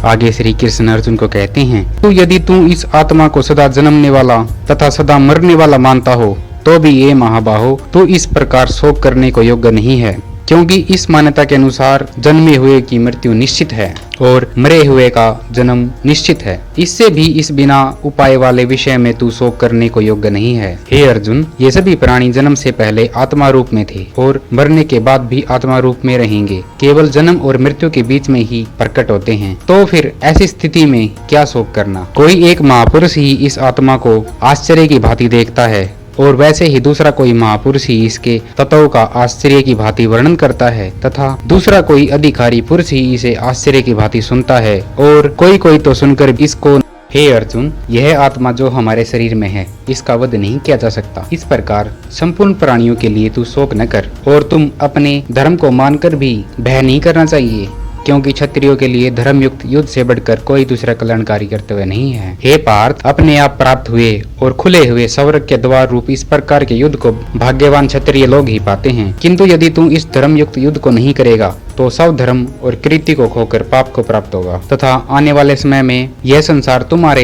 आगे श्री कृष्ण अर्जुन को कहते हैं, तो यदि तू इस आत्मा को सदा जन्मने वाला तथा सदा मरने वाला मानता हो तो भी ये महाबाहो तू इस प्रकार शोक करने को योग्य नहीं है, क्योंकि इस मान्यता के अनुसार जन्मे हुए की मृत्यु निश्चित है और मरे हुए का जन्म निश्चित है। इससे भी इस बिना उपाय वाले विषय में तू शोक करने को योग्य नहीं है। हे अर्जुन, ये सभी प्राणी जन्म से पहले आत्मा रूप में थे और मरने के बाद भी आत्मा रूप में रहेंगे, केवल जन्म और मृत्यु के बीच में ही प्रकट होते हैं। तो फिर ऐसी स्थिति में क्या शोक करना। कोई एक महापुरुष ही इस आत्मा को आश्चर्य की भांति देखता है और वैसे ही दूसरा कोई महापुरुष ही इसके तत्वों का आश्चर्य की भांति वर्णन करता है तथा दूसरा कोई अधिकारी पुरुष ही इसे आश्चर्य की भांति सुनता है और कोई तो सुनकर इसको। हे अर्जुन, यह आत्मा जो हमारे शरीर में है इसका वध नहीं किया जा सकता। इस प्रकार संपूर्ण प्राणियों के लिए तू शोक न कर और तुम अपने धर्म को मानकर भी भय नहीं करना चाहिए, क्योंकि क्षत्रियों के लिए धर्मयुक्त युद्ध से बढ़कर कोई दूसरा कल्याणकारी कर्तव्य नहीं है। हे पार्थ, अपने आप प्राप्त हुए और खुले हुए स्वर्ग के द्वार रूप इस प्रकार के युद्ध को भाग्यवान क्षत्रिय लोग ही पाते हैं, किंतु यदि तू इस धर्मयुक्त युद्ध को नहीं करेगा तो सब धर्म और कृति को खोकर पाप को प्राप्त होगा तथा आने वाले समय में यह संसार तुम्हारी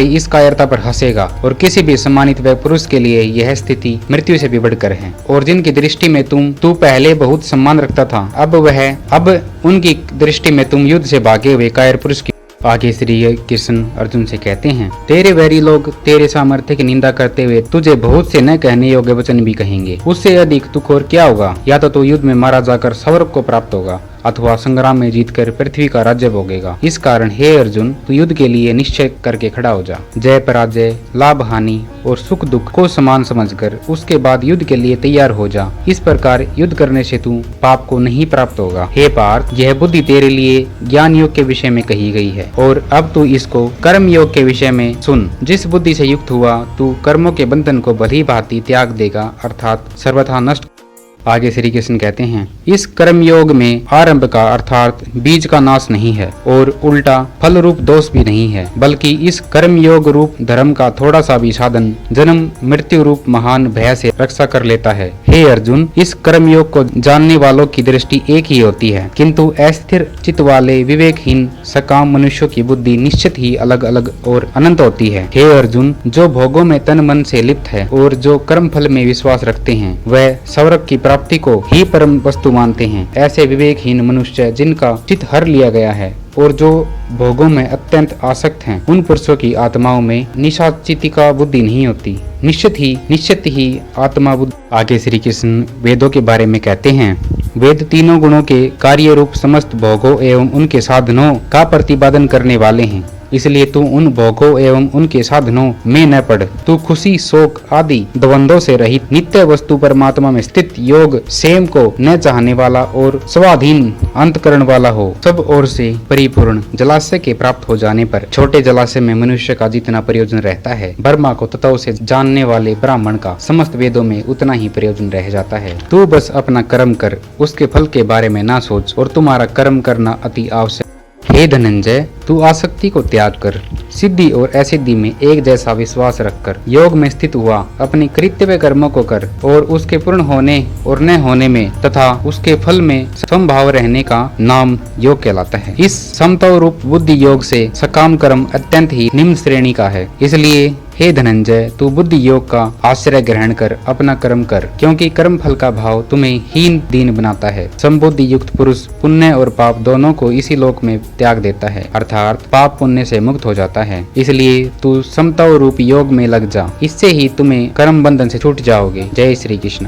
इस कायरता पर हंसेगा। और किसी भी सम्मानित व पुरुष के लिए यह स्थिति मृत्यु से भी बढ़कर है। और जिनकी दृष्टि में तू पहले बहुत सम्मान रखता था, अब उनकी दृष्टि में तुम युद्ध से भागे हुए कायर पुरुष की। आगे श्री कृष्ण अर्जुन से कहते हैं, तेरे वैरी लोग तेरे सामर्थ्य की निंदा करते हुए तुझे बहुत से न कहने योग्य वचन भी कहेंगे। उससे अधिक दुख और क्या होगा। या तो तू युद्ध में मारा जाकर स्वर्ग को प्राप्त होगा अथवा संग्राम में जीतकर पृथ्वी का राज्य भोगेगा। इस कारण हे अर्जुन, तू युद्ध के लिए निश्चय करके खड़ा हो जा। जय पराजय, लाभ हानि और सुख दुख को समान समझकर उसके बाद युद्ध के लिए तैयार हो जा। इस प्रकार युद्ध करने से तू पाप को नहीं प्राप्त होगा। हे पार्थ, यह बुद्धि तेरे लिए ज्ञान योग के विषय में कही गई है और अब तू इसको कर्म योग के विषय में सुन। जिस बुद्धि से युक्त हुआ तू कर्मों के बंधन को भली भांति त्याग देगा, अर्थात सर्वथा नष्ट। आगे श्री कृष्ण कहते हैं, इस कर्म योग में आरंभ का अर्थात बीज का नाश नहीं है और उल्टा फल रूप दोष भी नहीं है, बल्कि इस कर्म योग रूप धर्म का थोड़ा सा भी साधन जन्म मृत्यु रूप महान भय से रक्षा कर लेता है। हे अर्जुन, इस कर्म योग को जानने वालों की दृष्टि एक ही होती है, किंतु अस्थिर चित्त वाले विवेकहीन सकाम मनुष्यों की बुद्धि निश्चित ही अलग अलग और अनंत होती है। हे अर्जुन, जो भोगों में तन मन से लिप्त है और जो कर्म फल में विश्वास रखते हैं वह स्वर्ग की प्राप्ति को ही परम वस्तु मानते हैं। ऐसे विवेकहीन मनुष्य जिनका चित्त हर लिया गया है और जो भोगों में अत्यंत आसक्त हैं, उन पुरुषों की आत्माओं में निशाचितिका बुद्धि नहीं होती। निश्चित ही आत्मा बुद्धि। आगे श्री कृष्ण वेदों के बारे में कहते हैं, वेद तीनों गुणों के कार्य रूप समस्त भोगों एवं उनके साधनों का प्रतिपादन करने वाले हैं, इसलिए तू उन भोगों एवं उनके साधनों में न पड़। तू खुशी शोक आदि द्वंद्वों से रहित नित्य वस्तु परमात्मा में स्थित योग सेम को न चाहने वाला और स्वाधीन अंतकरण वाला हो। सब ओर से परिपूर्ण जलाशय के प्राप्त हो जाने पर छोटे जलाशय में मनुष्य का जितना प्रयोजन रहता है, ब्रह्मा को तत्व से जानने वाले ब्राह्मण का समस्त वेदों में उतना ही प्रयोजन रह जाता है। तू बस अपना कर्म कर, उसके फल के बारे में ना सोच और तुम्हारा कर्म करना अति आवश्यक। हे धनंजय, तू आसक्ति को त्याग कर सिद्धि और असिद्धि में एक जैसा विश्वास रखकर योग में स्थित हुआ अपनी कृत्य कर्मों को कर और उसके पूर्ण होने और न होने में तथा उसके फल में समभाव रहने का नाम योग कहलाता है। इस समत्व रूप बुद्धि योग से सकाम कर्म अत्यंत ही निम्न श्रेणी का है। इसलिए हे धनंजय, तू बुद्धि योग का आश्रय ग्रहण कर अपना कर्म कर, क्योंकि कर्म फल का भाव तुम्हें हीन दीन बनाता है। समबुद्धि युक्त पुरुष पुण्य और पाप दोनों को इसी लोक में त्याग देता है, अर्थात पाप पुण्य से मुक्त हो जाता है। इसलिए तू समत्व रूप योग में लग जा, इससे ही तुम्हें कर्म बंधन से छूट जाओगे। जय श्री कृष्ण।